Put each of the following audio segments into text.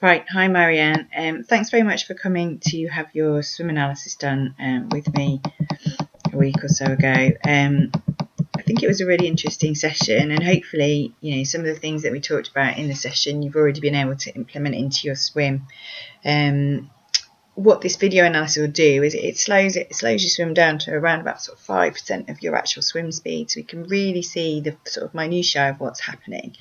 Right, hi Marianne. Thanks very much for coming to have your swim analysis done with me a week or so ago. I think it was a really interesting session, and hopefully, some of the things that we talked about in the session you've already been able to implement into your swim. What this video analysis will do is it slows your swim down to around about sort of 5% of your actual swim speed, so we can really see the sort of minutiae of what's happening.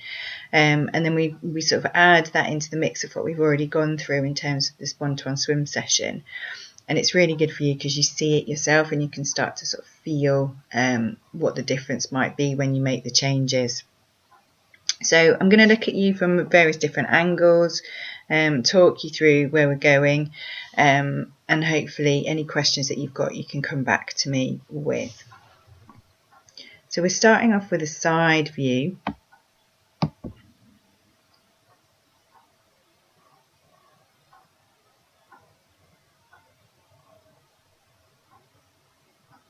And then we sort of add that into the mix of what we've already gone through in terms of this one-to-one swim session. And it's really good for you because you see it yourself and you can start to sort of feel what the difference might be when you make the changes. So I'm going to look at you from various different angles, talk you through where we're going, and hopefully any questions that you've got you can come back to me with. So we're starting off with a side view.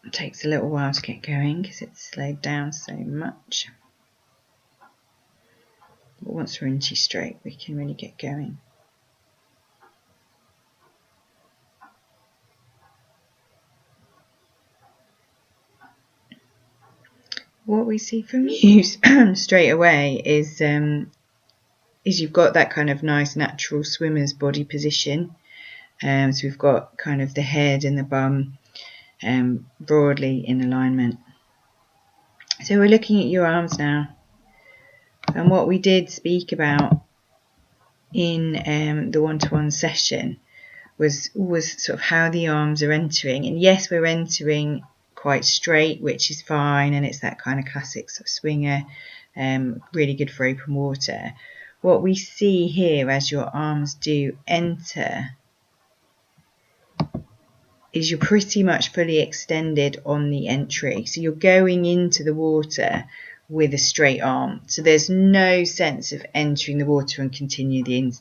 It takes a little while to get going because it's slowed down so much. But once we're into straight, we can really get going. What we see from you straight away is you've got that kind of nice natural swimmer's body position. So we've got kind of the head and the bum broadly in alignment. So we're looking at your arms now. And what we did speak about in the one-to-one session was sort of how the arms are entering. And yes, we're entering quite straight, which is fine, and it's that kind of classic sort of swinger, really good for open water. What we see here as your arms do enter is you're pretty much fully extended on the entry. So you're going into the water with a straight arm. So there's no sense of entering the water and continuing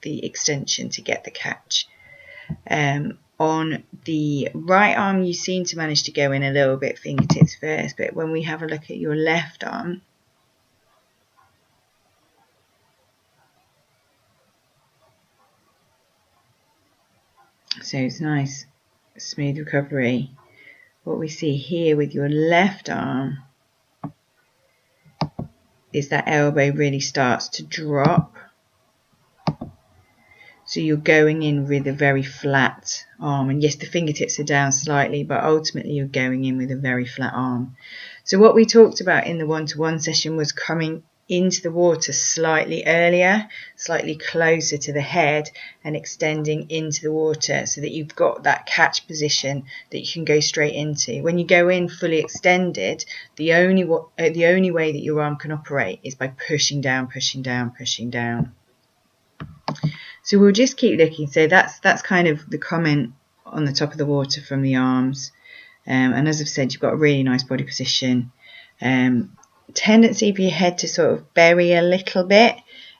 the extension to get the catch. On the right arm, you seem to manage to go in a little bit fingertips first, but when we have a look at your left arm, so it's nice, smooth recovery. What we see here with your left arm is that elbow really starts to drop. So you're going in with a very flat arm. And yes, the fingertips are down slightly, but ultimately you're going in with a very flat arm. So what we talked about in the one-to-one session was coming into the water slightly earlier, slightly closer to the head, and extending into the water so that you've got that catch position that you can go straight into. When you go in fully extended, the only way that your arm can operate is by pushing down, pushing down, pushing down. So we'll just keep looking. So that's kind of the comment on the top of the water from the arms. And as I've said, you've got a really nice body position. Tendency for your head to sort of bury a little bit.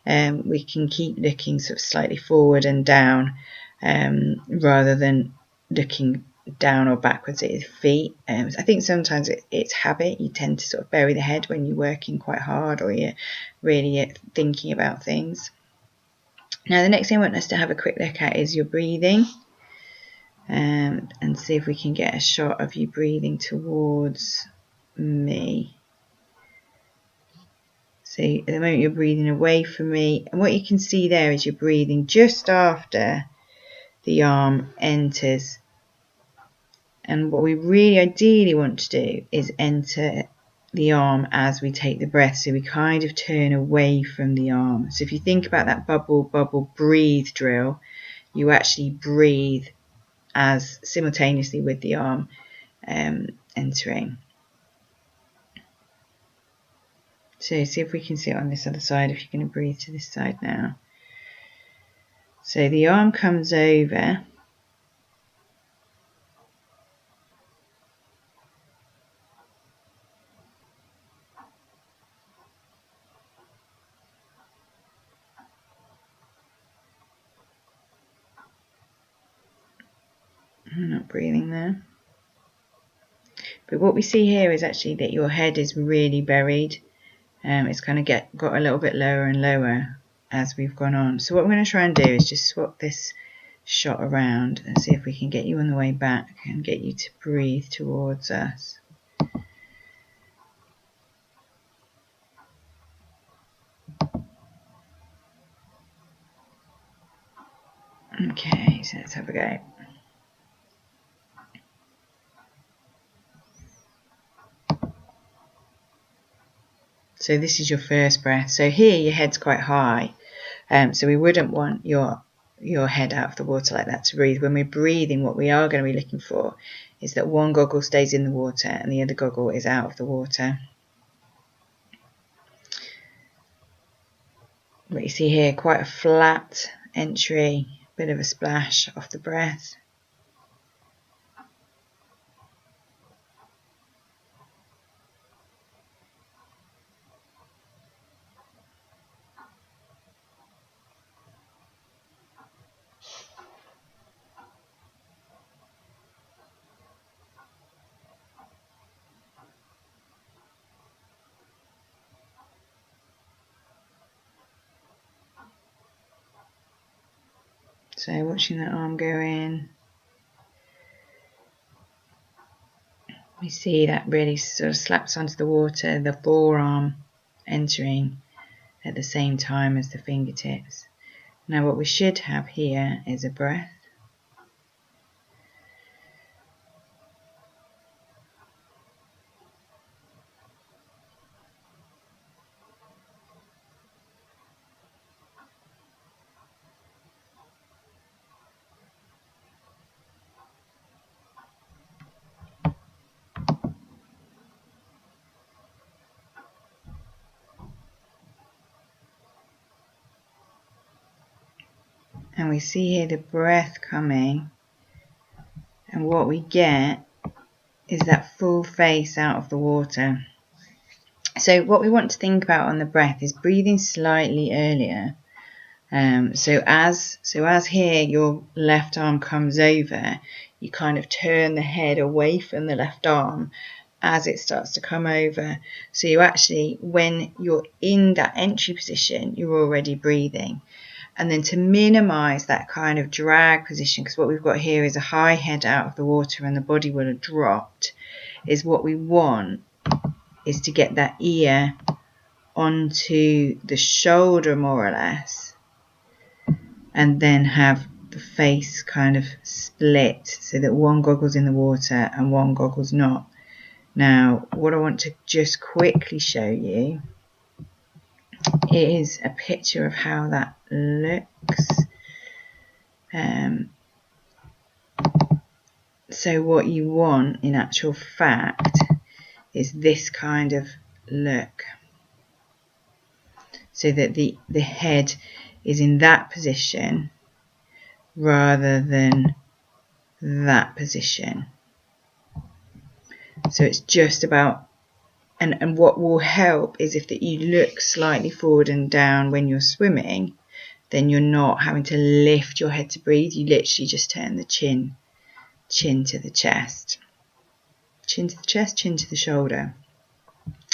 We can keep looking sort of slightly forward and down rather than looking down or backwards at your feet. I think sometimes it's habit. You tend to sort of bury the head when you're working quite hard or you're really thinking about things. Now the next thing I want us to have a quick look at is your breathing, and see if we can get a shot of you breathing towards me. So at the moment you're breathing away from me, and what you can see there is you're breathing just after the arm enters. And what we really ideally want to do is enter the arm as we take the breath, so we kind of turn away from the arm. So if you think about that bubble, bubble, breathe drill, you actually breathe as simultaneously with the arm entering. So see if we can see it on this other side, if you're going to breathe to this side now. So the arm comes over. I'm not breathing there. But what we see here is actually that your head is really buried. It's kind of got a little bit lower and lower. as we've gone on. So what I'm going to try and do is just swap this shot around and see if we can get you on the way back and get you to breathe towards us. Okay, so let's have a go. So this is your first breath. So here your head's quite high, so we wouldn't want your head out of the water like that to breathe. When we're breathing, what we are going to be looking for is that one goggle stays in the water and the other goggle is out of the water. What you see here, quite a flat entry, bit of a splash off the breath. So watching that arm go in, we see that really sort of slaps onto the water, the forearm entering at the same time as the fingertips. Now what we should have here is a breath. And we see here the breath coming, and what we get is that full face out of the water. So what we want to think about on the breath is breathing slightly earlier. So as here your left arm comes over, you kind of turn the head away from the left arm as it starts to come over. So you actually, when you're in that entry position, you're already breathing. And then to minimize that kind of drag position, because what we've got here is a high head out of the water and the body will have dropped, is what we want is to get that ear onto the shoulder more or less, and then have the face kind of split so that one goggle's in the water and one goggle's not. Now what I want to just quickly show you is a picture of how that looks. So what you want in actual fact is this kind of look, so that the head is in that position rather than that position. So it's just about, and what will help is if that you look slightly forward and down when you're swimming, then you're not having to lift your head to breathe. You literally just turn the chin to the chest, chin to the chest, chin to the shoulder.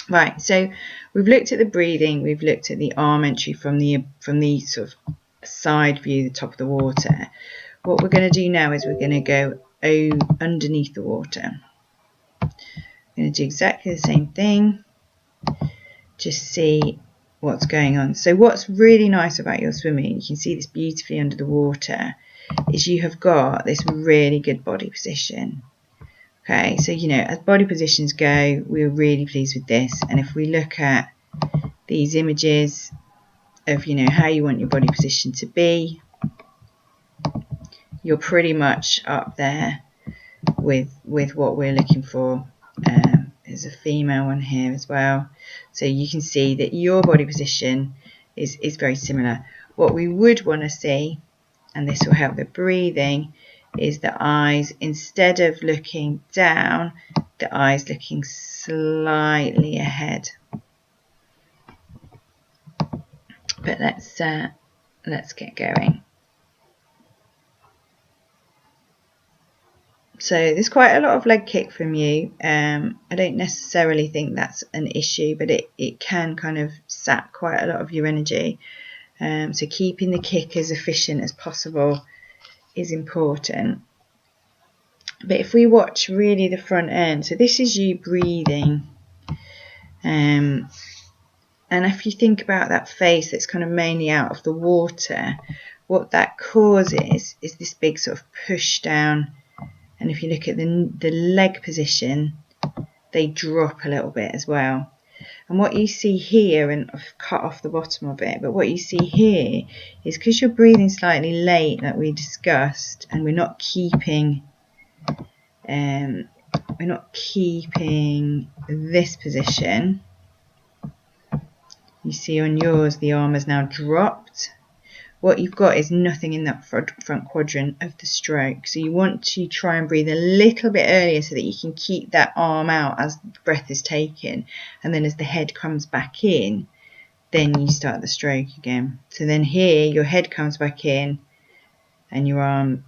Right, so we've looked at the breathing, we've looked at the arm entry from the sort of side view, the top of the water. What we're going to do now is we're going to go underneath the water. We're going to do exactly the same thing, just see what's going on. So what's really nice about your swimming, you can see this beautifully under the water, is you have got this really good body position. Okay, so you know, as body positions go, we're really pleased with this. And if we look at these images of, you know, how you want your body position to be, you're pretty much up there with what we're looking for. There's a female one here as well, so you can see that your body position is very similar. What we would want to see, and this will help the breathing, is the eyes, instead of looking down, the eyes looking slightly ahead. But let's get going. So there's quite a lot of leg kick from you. I don't necessarily think that's an issue, but it can kind of sap quite a lot of your energy. So keeping the kick as efficient as possible is important. But if we watch really the front end, so this is you breathing, and if you think about that face that's kind of mainly out of the water, what that causes is this big sort of push down. And if you look at the leg position, they drop a little bit as well. And what you see here, and I've cut off the bottom of it, but what you see here is because you're breathing slightly late, like we discussed, and we're not keeping this position. You see on yours the arm has now dropped. What you've got is nothing in that front quadrant of the stroke. So you want to try and breathe a little bit earlier so that you can keep that arm out as the breath is taken. And then as the head comes back in, then you start the stroke again. So then here your head comes back in and your arm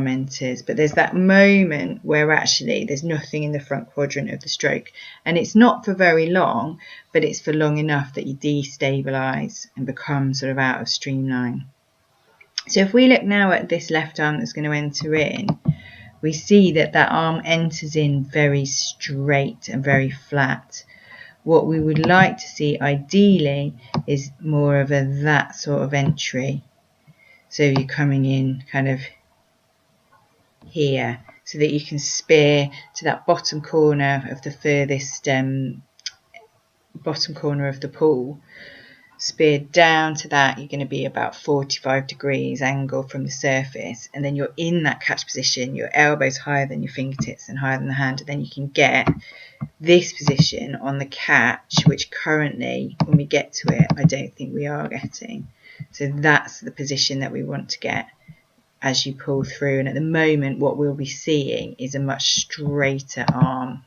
enters. But there's that moment where actually there's nothing in the front quadrant of the stroke. And it's not for very long, but it's for long enough that you destabilise and become sort of out of streamline. So if we look now at this left arm that's going to enter in, we see that that arm enters in very straight and very flat. What we would like to see ideally is more of that sort of entry. So you're coming in kind of here so that you can spear to that bottom corner of the furthest bottom corner of the pool. Spear down to that, you're going to be about 45 degrees angle from the surface, and then you're in that catch position, your elbows higher than your fingertips and higher than the hand, and then you can get this position on the catch, which currently when we get to it I don't think we are getting. So that's the position that we want to get as you pull through, and at the moment what we'll be seeing is a much straighter arm.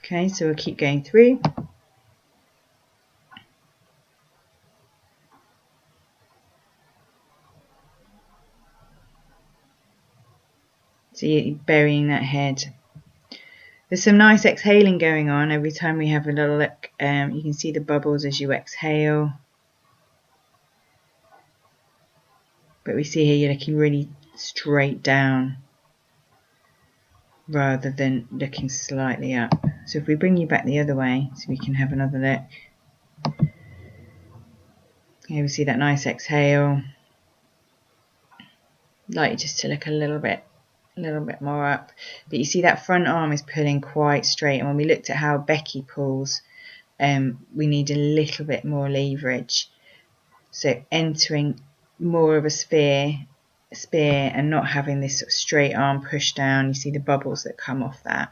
Okay, so we'll keep going through. So you're burying that head. There's some nice exhaling going on every time we have a little look. You can see the bubbles as you exhale. But we see here you're looking really straight down rather than looking slightly up. So if we bring you back the other way so we can have another look. Here we see that nice exhale. I'd like you just to look a little bit more up. But you see that front arm is pulling quite straight, and when we looked at how Becky pulls, we need a little bit more leverage. So entering more of a spear and not having this sort of straight arm push down. You see the bubbles that come off that.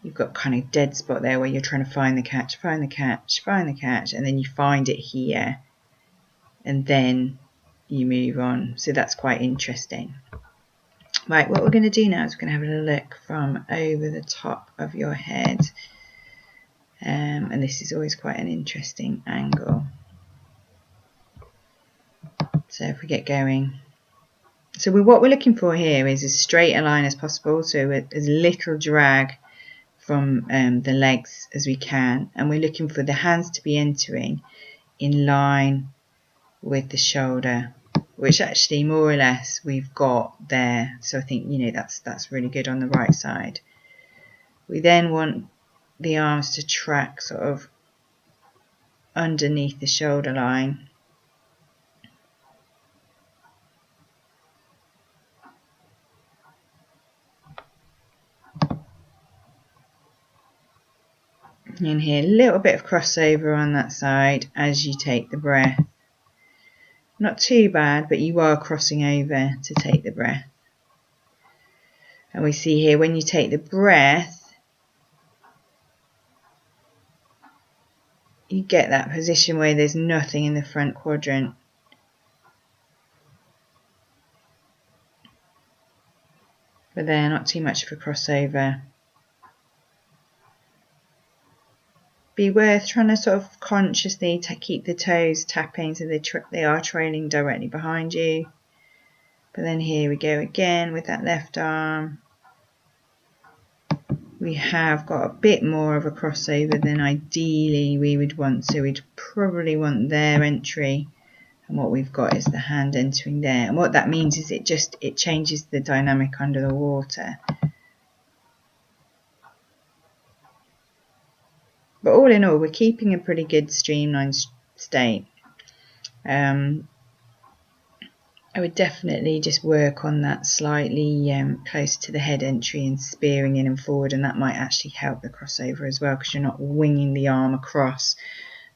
You've got kind of dead spot there where you're trying to find the catch, and then you find it here and then you move on. So that's quite interesting. Right, what we're going to do now is we're going to have a look from over the top of your head, and this is always quite an interesting angle. So if we get going, so what we're looking for here is as straight a line as possible, so as little drag from the legs as we can, and we're looking for the hands to be entering in line with the shoulder, which actually more or less we've got there. So I think, you know, that's really good on the right side. We then want the arms to track sort of underneath the shoulder line. And here a little bit of crossover on that side as you take the breath. Not too bad, but you are crossing over to take the breath. And we see here when you take the breath, you get that position where there's nothing in the front quadrant. But there, not too much of a crossover. Be worth trying to sort of consciously keep the toes tapping so they are trailing directly behind you. But then here we go again with that left arm. we have got a bit more of a crossover than ideally we would want. So we'd probably want their entry, and what we've got is the hand entering there. And what that means is it changes the dynamic under the water. But all in all, we're keeping a pretty good streamlined state. I would definitely just work on that slightly close to the head entry and spearing in and forward, and that might actually help the crossover as well, because you're not winging the arm across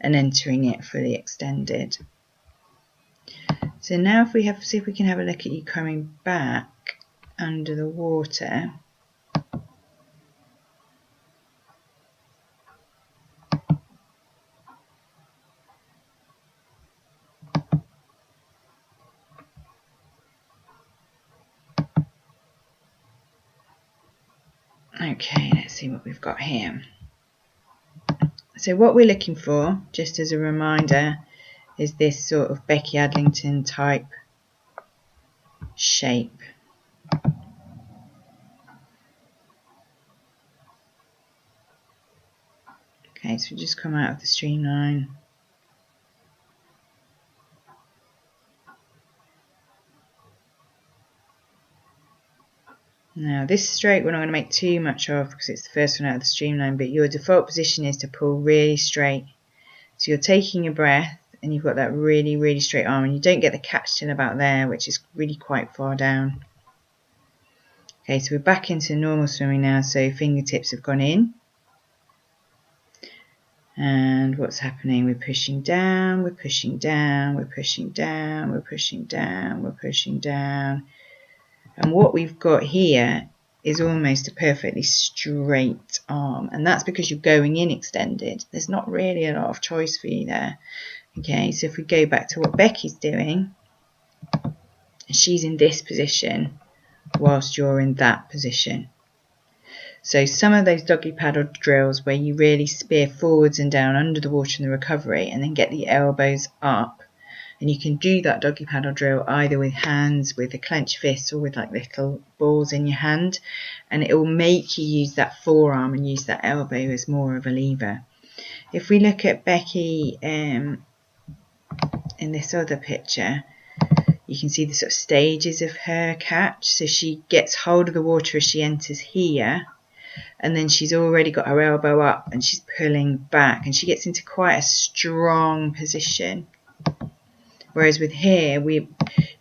and entering it fully extended. So now if we see if we can have a look at you coming back under the water. Okay, let's see what we've got here. So what we're looking for, just as a reminder, is this sort of Becky Adlington type shape. Okay, so we just come out of the streamline. Now this stroke we're not going to make too much of because it's the first one out of the streamline, but your default position is to pull really straight. So you're taking a breath and you've got that really, really straight arm, and you don't get the catch till about there, which is really quite far down. Okay, so we're back into normal swimming now, so fingertips have gone in. And what's happening? We're pushing down, we're pushing down, we're pushing down, we're pushing down, we're pushing down. And what we've got here is almost a perfectly straight arm, and that's because you're going in extended. There's not really a lot of choice for you there. Okay, so if we go back to what Becky's doing, she's in this position whilst you're in that position. So some of those doggy paddle drills where you really spear forwards and down under the water in the recovery and then get the elbows up, and you can do that doggy paddle drill either with hands, with a clenched fist, or with like little balls in your hand, and it will make you use that forearm and use that elbow as more of a lever. If we look at Becky in this other picture, you can see the sort of stages of her catch. So she gets hold of the water as she enters here, and then she's already got her elbow up and she's pulling back, and she gets into quite a strong position. Whereas with here, you're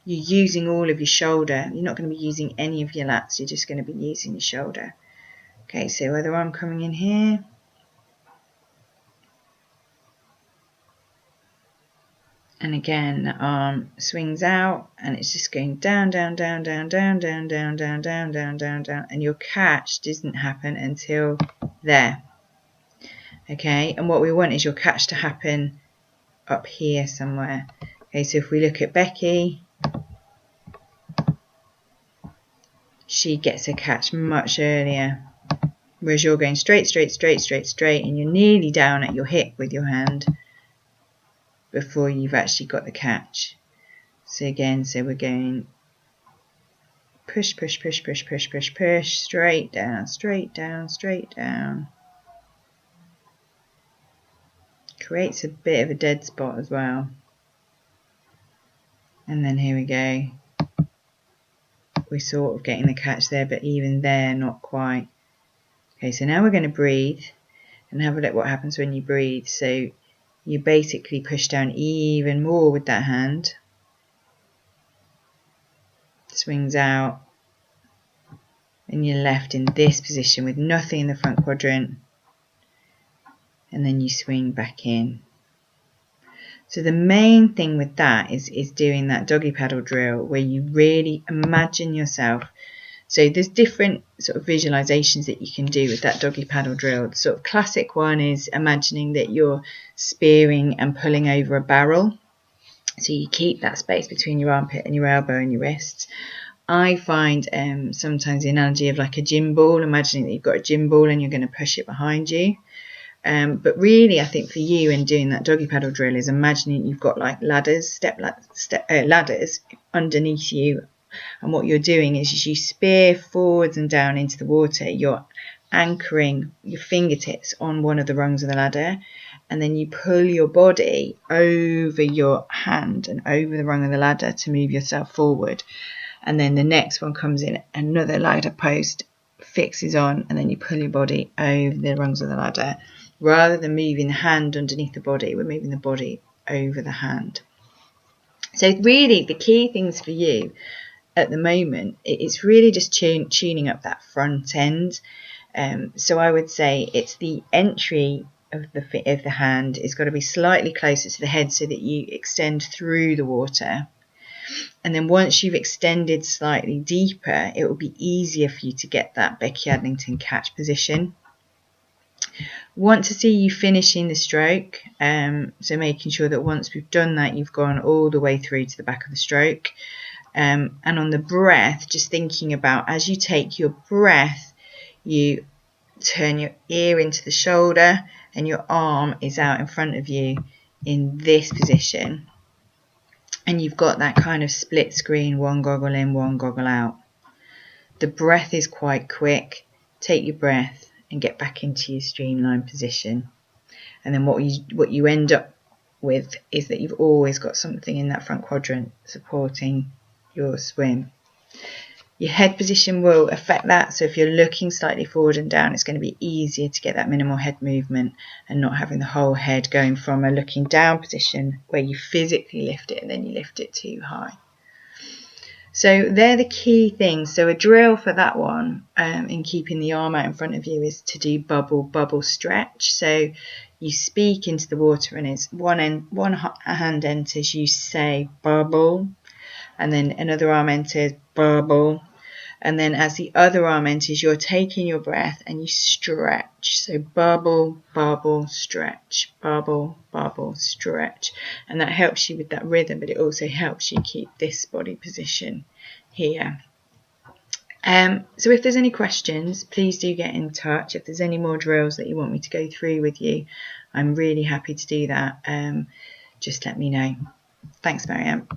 using all of your shoulder. You're not going to be using any of your lats. You're just going to be using your shoulder. Okay, so other arm coming in here. And again, the arm swings out and it's just going down, down, down, down, down, down, down, down, down, down, down, down. And your catch doesn't happen until there. Okay, and what we want is your catch to happen up here somewhere. Okay, so if we look at Becky, she gets a catch much earlier, whereas you're going straight, straight, straight, straight, straight, and you're nearly down at your hip with your hand before you've actually got the catch. So again, so we're going push, push, push, push, push, push, push, straight down, straight down, straight down. Creates a bit of a dead spot as well. And then here we go. We're sort of getting the catch there, but even there, not quite. Okay, so now we're going to breathe and have a look what happens when you breathe. So you basically push down even more with that hand. Swings out. And you're left in this position with nothing in the front quadrant. And then you swing back in. So the main thing with that is doing that doggy paddle drill where you really imagine yourself. So there's different sort of visualizations that you can do with that doggy paddle drill. The sort of classic one is imagining that you're spearing and pulling over a barrel. So you keep that space between your armpit and your elbow and your wrists. I find sometimes the analogy of like a gym ball, imagining that you've got a gym ball and you're going to push it behind you. But really, I think for you in doing that doggy paddle drill is imagining you've got like ladders, ladders underneath you, and what you're doing is you spear forwards and down into the water. You're anchoring your fingertips on one of the rungs of the ladder, and then you pull your body over your hand and over the rung of the ladder to move yourself forward. And then the next one comes in, another ladder post fixes on, and then you pull your body over the rungs of the ladder. Rather than moving the hand underneath the body, we're moving the body over the hand. So really the key things for you at the moment, it's really just tuning up that front end. So I would say it's the entry of the hand. It's got to be slightly closer to the head so that you extend through the water. And then once you've extended slightly deeper, it will be easier for you to get that Becky Adlington catch position. Want to see you finishing the stroke, so making sure that once we've done that, you've gone all the way through to the back of the stroke. And on the breath, just thinking about as you take your breath, you turn your ear into the shoulder and your arm is out in front of you in this position. And you've got that kind of split screen, one goggle in, one goggle out. The breath is quite quick. Take your breath and get back into your streamlined position. And then what you end up with is that you've always got something in that front quadrant supporting your swim. Your head position will affect that. So if you're looking slightly forward and down, it's going to be easier to get that minimal head movement and not having the whole head going from a looking down position where you physically lift it and then you lift it too high. So they're the key things. So a drill for that one in keeping the arm out in front of you is to do bubble stretch. So you speak into the water and as one hand enters, you say bubble, and then another arm enters bubble, and then as the other arm enters, you're taking your breath and you stretch. So bubble, bubble, stretch, bubble, bubble, stretch. And that helps you with that rhythm, but it also helps you keep this body position here. So if there's any questions, please do get in touch. If there's any more drills that you want me to go through with you, I'm really happy to do that. Just let me know. Thanks, Marianne.